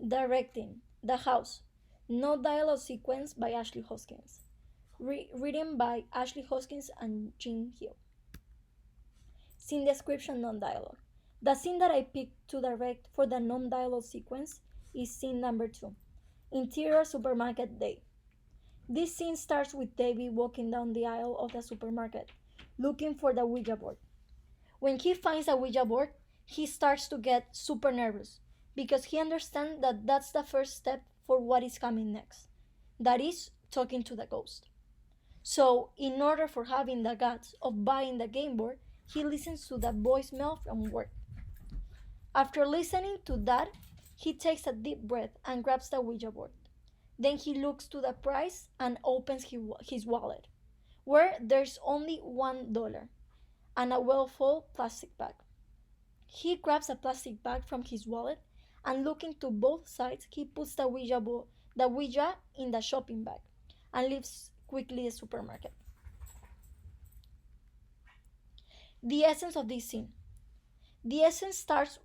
Directing The House. No dialogue sequence by Ashley Hoskins. Written by Ashley Hoskins and Jim Hill. Scene description, non dialogue. The scene that I picked to direct for the non dialogue sequence is scene number 2, Interior Supermarket Day. This scene starts with David walking down the aisle of the supermarket, looking for the Ouija board. When he finds the Ouija board, he starts to get super nervous because he understands that that's the first step for what is coming next. That is, talking to the ghost. So, in order for having the guts of buying the game board, he listens to the voicemail from work. After listening to that, he takes a deep breath and grabs the Ouija board. Then he looks to the price and opens his wallet, where there's only $1 and a well-filled plastic bag. He grabs a plastic bag from his wallet and looking to both sides, he puts the Ouija in the shopping bag and leaves quickly the supermarket. The essence of this scene. The essence starts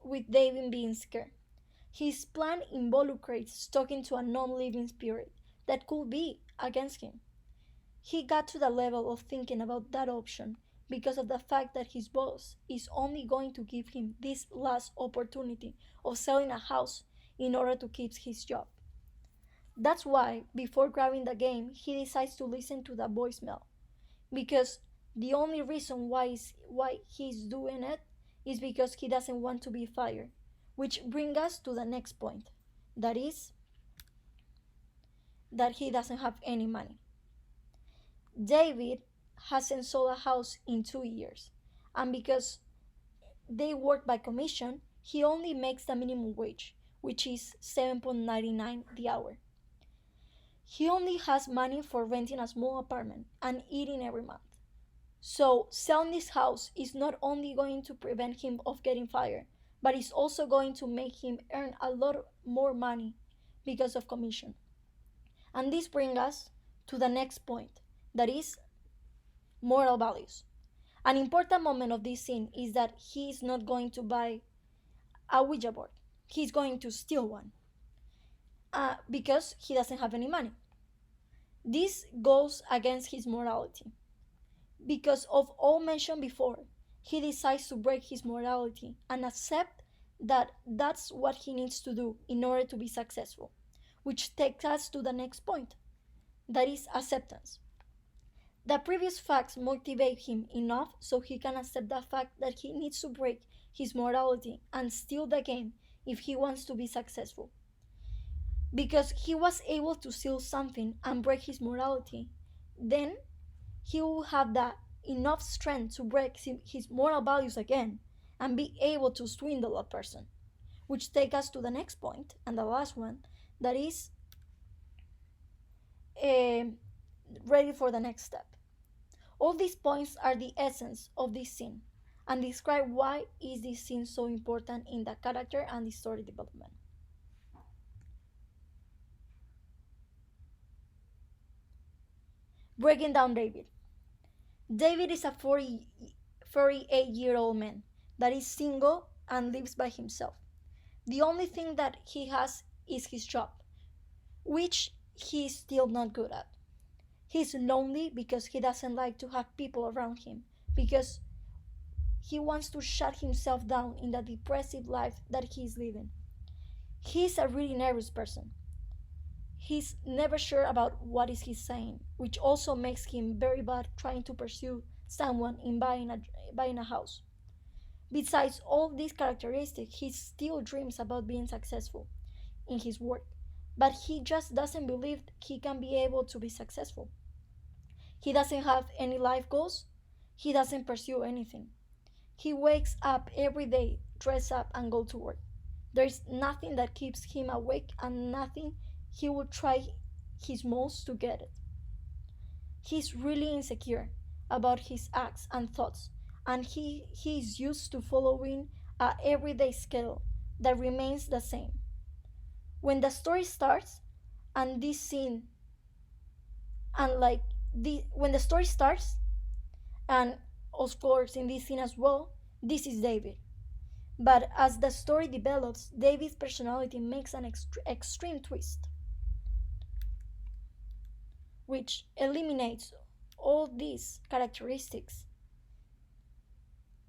with David being scared. His plan involucrates talking to a non-living spirit that could be against him. He got to the level of thinking about that option because of the fact that his boss is only going to give him this last opportunity of selling a house in order to keep his job. That's why, before grabbing the game, he decides to listen to the voicemail, because the only reason why he's doing it is because he doesn't want to be fired, which brings us to the next point, that is, that he doesn't have any money. David hasn't sold a house in 2 years, and because they work by commission, he only makes the minimum wage, which is $7.99 the hour. He only has money for renting a small apartment and eating every month. So selling this house is not only going to prevent him of getting fired, but it's also going to make him earn a lot more money because of commission. And this brings us to the next point, that is moral values. An important moment of this scene is that he is not going to buy a Ouija board. He's going to steal one because he doesn't have any money. This goes against his morality. Because of all mentioned before, he decides to break his morality and accept that that's what he needs to do in order to be successful, which takes us to the next point, that is acceptance. The previous facts motivate him enough so he can accept the fact that he needs to break his morality and steal the game if he wants to be successful. Because he was able to steal something and break his morality, then he will have enough strength to break his moral values again and be able to swindle a person. Which takes us to the next point, and the last one, that is ready for the next step. All these points are the essence of this scene and describe why is this scene so important in the character and the story development. Breaking down David. David is a 48-year-old man that is single and lives by himself. The only thing that he has is his job, which he is still not good at. He's lonely because he doesn't like to have people around him, because he wants to shut himself down in the depressive life that he's living. He's a really nervous person. He's never sure about what is he saying, which also makes him very bad trying to pursue someone in buying a house. Besides all these characteristics, he still dreams about being successful in his work, but he just doesn't believe he can be able to be successful. He doesn't have any life goals. He doesn't pursue anything. He wakes up every day, dress up, and go to work. There's nothing that keeps him awake and nothing he will try his most to get it. He's really insecure about his acts and thoughts, and he is used to following a everyday schedule that remains the same. When the story starts, and this scene, and when the story starts, and of course in this scene as well, this is David. But as the story develops, David's personality makes an extreme twist, which eliminates all these characteristics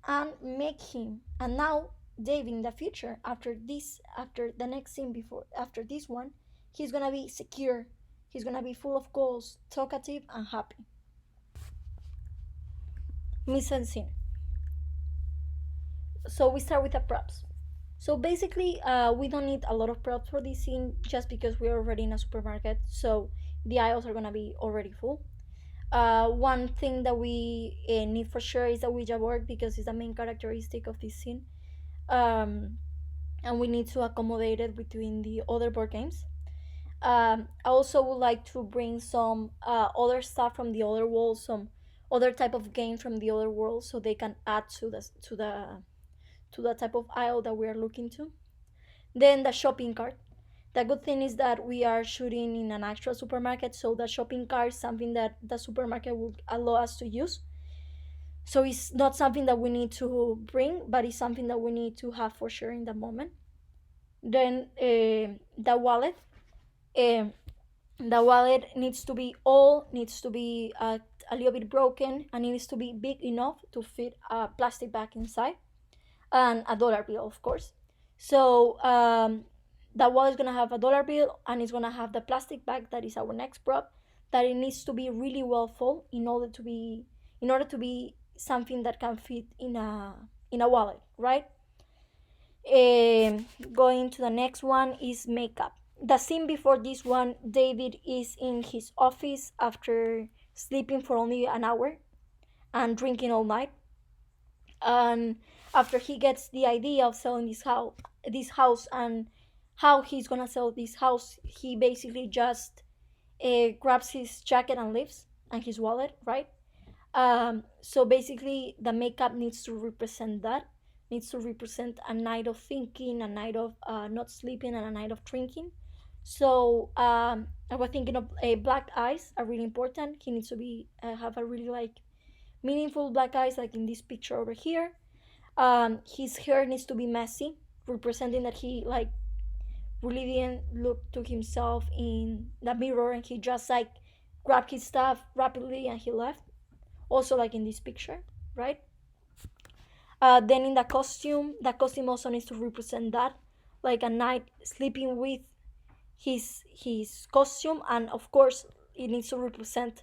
and make him, and now David in the future, after the next scene, before after this one, he's gonna be secure, he's gonna be full of goals, talkative and happy. Mise en scene. So we start with the props. So basically, we don't need a lot of props for this scene just because we're already in a supermarket, so the aisles are gonna be already full. One thing that we need for sure is a Ouija board because it's the main characteristic of this scene, um, and we need to accommodate it between the other board games. I also would like to bring some other stuff from the other world, some other type of game from the other world, so they can add to the type of aisle that we are looking to. Then the shopping cart. The good thing is that we are shooting in an actual supermarket, so the shopping cart is something that the supermarket will allow us to use. So it's not something that we need to bring, but it's something that we need to have for sure in the moment. Then the wallet. Uh, the wallet needs to be a little bit broken, and it needs to be big enough to fit a plastic bag inside and a dollar bill, of course. So that wallet is gonna have a dollar bill, and it's gonna have the plastic bag that is our next prop. That it needs to be really well full in order to be something that can fit in a wallet, right? Going to the next one is makeup. The scene before this one, David is in his office after sleeping for only an hour and drinking all night. And after he gets the idea of selling this house and how he's gonna sell this house, he basically just grabs his jacket and leaves, and his wallet, right? So basically, the makeup needs to represent that, needs to represent a night of thinking, a night of not sleeping, and a night of drinking. So I was thinking of black eyes are really important. He needs to be have a really like meaningful black eyes, like in this picture over here. His hair needs to be messy, representing that he like really didn't look to himself in the mirror, and he just like grabbed his stuff rapidly and he left. Also, like in this picture, right? Then in the costume also needs to represent that, like a knight sleeping with his costume, and of course it needs to represent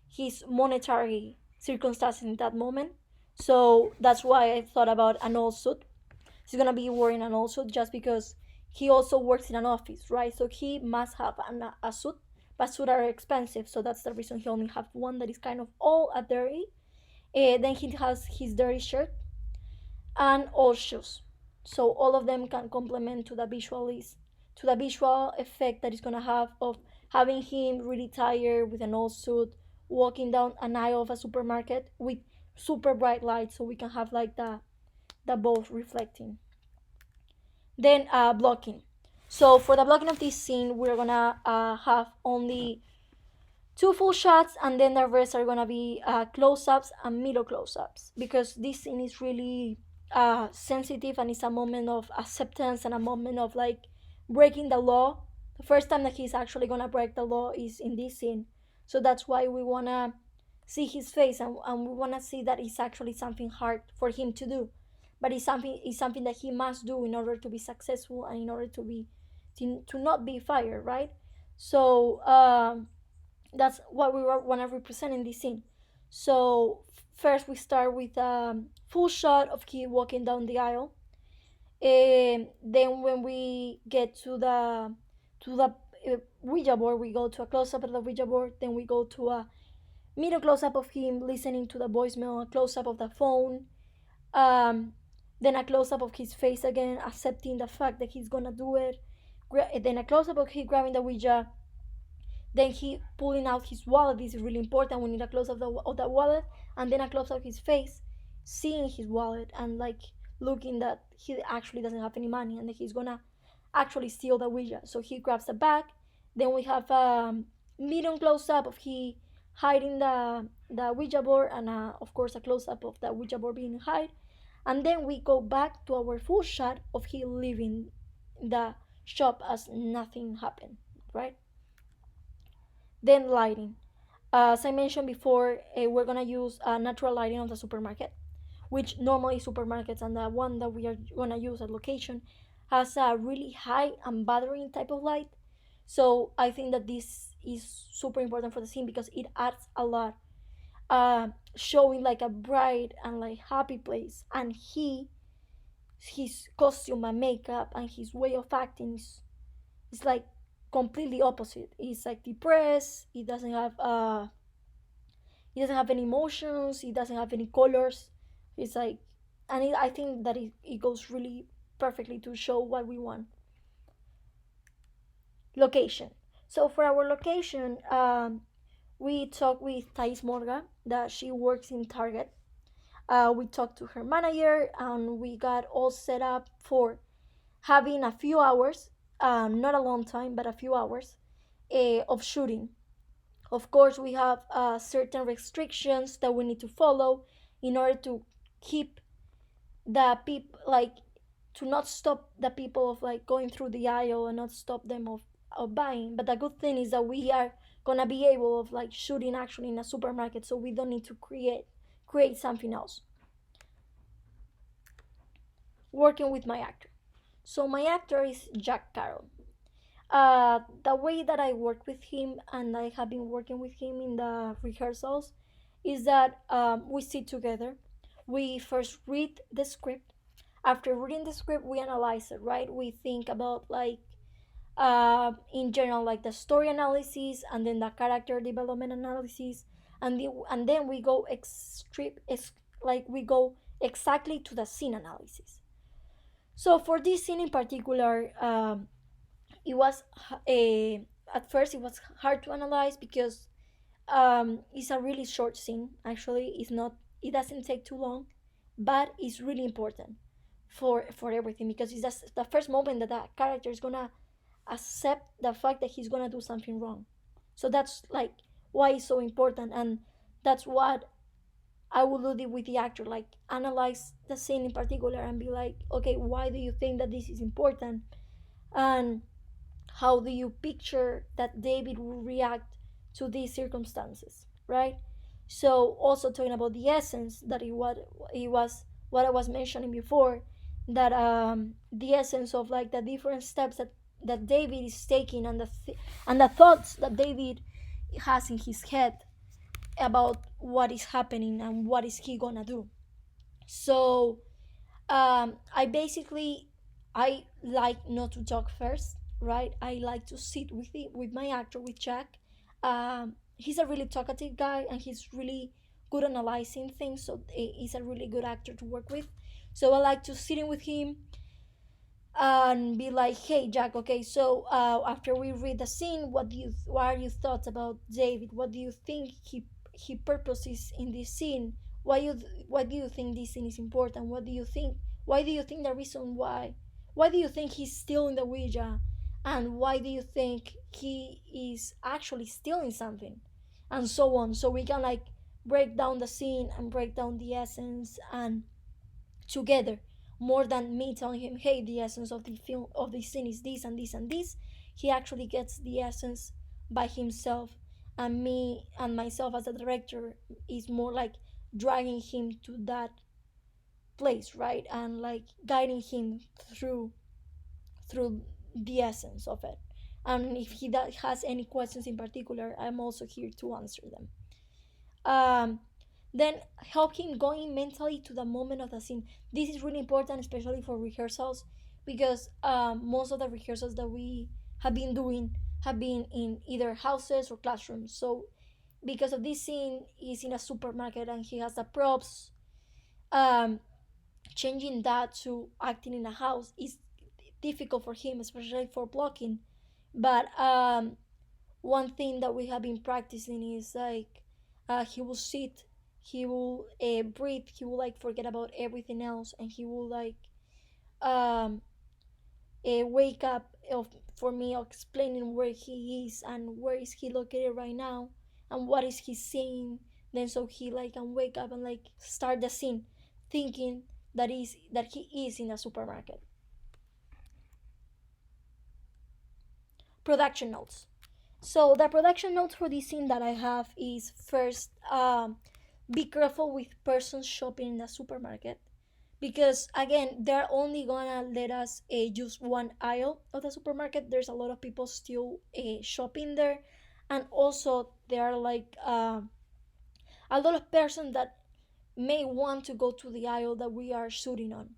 his monetary circumstances in that moment. So that's why I thought about an old suit. He's gonna be wearing an old suit just because he also works in an office, right? So he must have a suit, but suits are expensive, so that's the reason he only have one that is kind of all a dirty. Then he has his dirty shirt and all shoes. So all of them can complement to the visual effect that it's gonna have of having him really tired with an old suit, walking down an aisle of a supermarket with super bright lights, so we can have like the both reflecting. Then blocking. So for the blocking of this scene, we're gonna have only two full shots, and then the rest are gonna be close-ups and middle close-ups, because this scene is really sensitive, and it's a moment of acceptance and a moment of like breaking the law. The first time that he's actually gonna break the law is in this scene, so that's why we wanna see his face, and we wanna see that it's actually something hard for him to do, but it's something that he must do in order to be successful and in order to not be fired, right? So that's what we want to represent in this scene. So first we start with a full shot of kid walking down the aisle. Then when we get to the Ouija board, we go to a close up of the Ouija board. Then we go to a middle close up of him listening to the voicemail, a close up of the phone. Then a close up of his face again, accepting the fact that he's gonna do it. Then a close up of him grabbing the Ouija. Then he pulling out his wallet. This is really important. We need a close up of the wallet, and then a close up of his face, seeing his wallet and like looking that he actually doesn't have any money and that he's gonna actually steal the Ouija. So he grabs the bag. Then we have a medium close up of he hiding the Ouija board, and of course a close up of the Ouija board being hide. and then we go back to our full shot of him leaving the shop as nothing happened, right? Then lighting. As I mentioned before, we're gonna use natural lighting of the supermarket, which normally supermarkets and the one that we are gonna use at location has a really high and bothering type of light. So I think that this is super important for the scene because it adds a lot, showing like a bright and like happy place, and his costume and makeup and his way of acting is like completely opposite. He's like depressed. He doesn't have any emotions. He doesn't have any colors. It's like, and I think that it goes really perfectly to show what we want. Location. So for our location, we talked with Thais Morga that she works in Target. We talked to her manager and we got all set up for having a few hours, not a long time, but a few hours of shooting. Of course, we have certain restrictions that we need to follow in order to keep the people like to not stop the people of like going through the aisle and not stop them of buying. But the good thing is that we are gonna be able of like shooting actually in a supermarket, so we don't need to create something else. Working with my actor. So my actor is Jack Carroll. The way that I work with him and I have been working with him in the rehearsals is that we sit together. We first read the script. After reading the script, we analyze it, right? We think about like in general like the story analysis and then the character development analysis, and then we go like we go exactly to the scene analysis. So for this scene in particular, it was at first it was hard to analyze because it's a really short scene. Actually, it doesn't take too long, but it's really important for everything because it's just the first moment that the character is gonna accept the fact that he's gonna do something wrong. So that's like why it's so important, and that's what I will do with the actor, like analyze the scene in particular and be like, okay, why do you think that this is important, and how do you picture that David will react to these circumstances, right? So also talking about the essence that it was what I was mentioning before, that the essence of like the different steps that David is taking, and and the thoughts that David has in his head about what is happening and what is he gonna do. So I basically I like not to talk first, right? I like to sit with my actor, with Jack. He's a really talkative guy and he's really good analyzing things, so he's a really good actor to work with. So I like to sit in with him and be like, "Hey, Jack. Okay, so after we read the scene, what are your thoughts about David? What do you think he purposes in this scene? Why do you think this scene is important? What do you think? Why do you think the reason why? Why do you think he's still in the Ouija? And why do you think he is actually stealing something? And so on. So we can like break down the scene and break down the essence and together, more than me telling him, hey, the essence of the film of the scene is this and this and this. He actually gets the essence by himself, and me and myself as a director is more like dragging him to that place, right? And like guiding him through the essence of it. And if he has any questions in particular, I'm also here to answer them. um, then help him going mentally to the moment of the scene. This is really important, especially for rehearsals, because most of the rehearsals that we have been doing have been in either houses or classrooms. So because of this scene is in a supermarket and he has the props, um, changing that to acting in a house is difficult for him, especially for blocking. But one thing that we have been practicing is like he will sit, he will breathe, he will like forget about everything else, and he will like um, wake up for me explaining where he is and where is he located right now and what is he seeing. Then so he like can wake up and like start the scene, thinking that he is in a supermarket. Production notes. So the production notes for this scene that I have is first, be careful with persons shopping in the supermarket, because again they're only gonna let us use one aisle of the supermarket. There's a lot of people still shopping there, and also there are like a lot of persons that may want to go to the aisle that we are shooting on,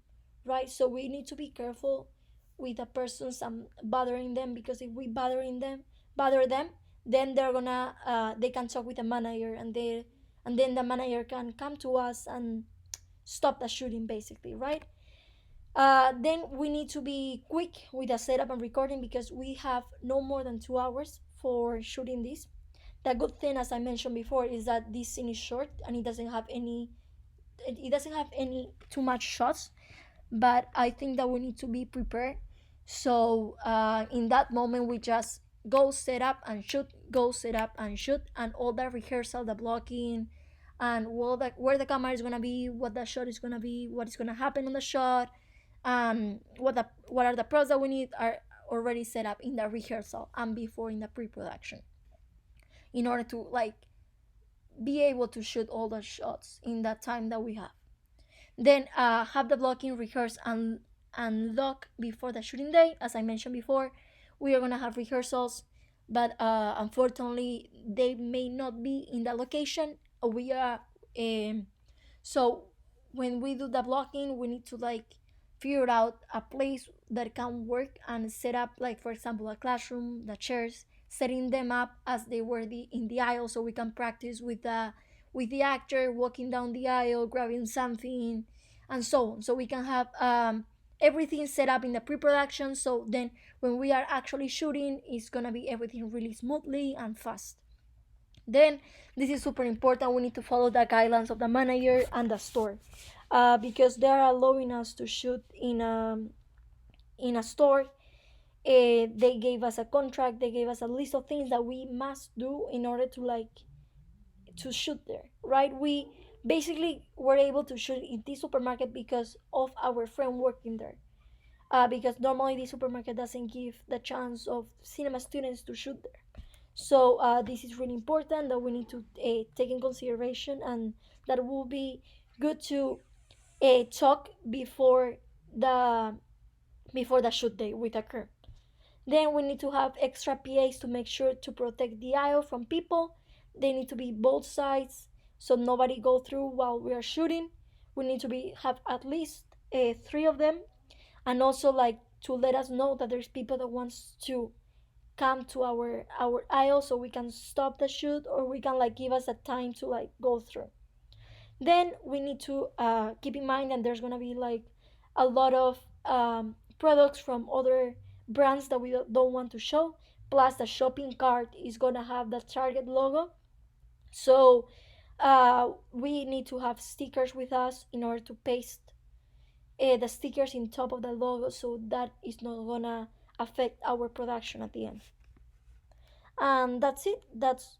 right? So we need to be careful with the persons bothering them, because if we bother them, then they're gonna they can talk with the manager, and then the manager can come to us and stop the shooting basically, right? Then we need to be quick with the setup and recording, because we have no more than 2 hours for shooting this. The good thing, as I mentioned before, is that this scene is short and it doesn't have any too much shots, but I think that we need to be prepared. So in that moment, we just go set up and shoot, go set up and shoot, and all the rehearsal, the blocking, and where the camera is gonna be, what the shot is gonna be, what is gonna happen on the shot, what are the pros that we need are already set up in the rehearsal and before in the pre-production, in order to like be able to shoot all the shots in that time that we have. Then have the blocking rehearse and lock before the shooting day. As I mentioned before, we are gonna have rehearsals, but unfortunately they may not be in the location. We are so when we do the blocking, we need to like figure out a place that can work and set up, like for example a classroom, the chairs, setting them up as they were in the aisle, so we can practice with the actor walking down the aisle grabbing something, and so on, so we can have everything set up in the pre-production, so then when we are actually shooting, it's gonna be everything really smoothly and fast. Then this is super important, we need to follow the guidelines of the manager and the store, because they are allowing us to shoot in a store. They gave us a contract, they gave us a list of things that we must do in order to like to shoot there, right? We basically were able to shoot in this supermarket because of our friend working there, because normally the supermarket doesn't give the chance of cinema students to shoot there. So this is really important that we need to take in consideration, and that will be good to talk the before the shoot day with a crew. Then we need to have extra PAs to make sure to protect the aisle from people. They need to be both sides, so nobody go through while we are shooting. We need to have at least three of them, and also like to let us know that there's people that wants to come to our aisle, so we can stop the shoot, or we can like give us a time to like go through. Then we need to keep in mind that there's gonna be like a lot of products from other brands that we don't want to show. Plus, the shopping cart is gonna have the Target logo, so we need to have stickers with us in order to paste the stickers in top of the logo, so that is not gonna affect our production at the end. And that's it. That's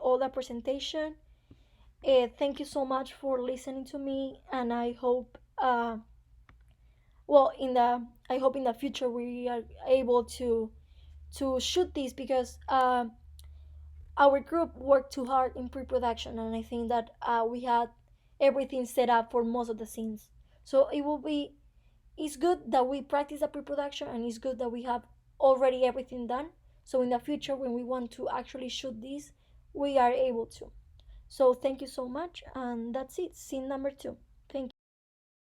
all the presentation. Thank you so much for listening to me, and I hope I hope in the future we are able to shoot this, because our group worked too hard in pre-production, and I think that we had everything set up for most of the scenes. So it's good that we practice the pre-production, and it's good that we have already everything done, so in the future when we want to actually shoot this, we are able to. So thank you so much, and that's it. Scene number 2.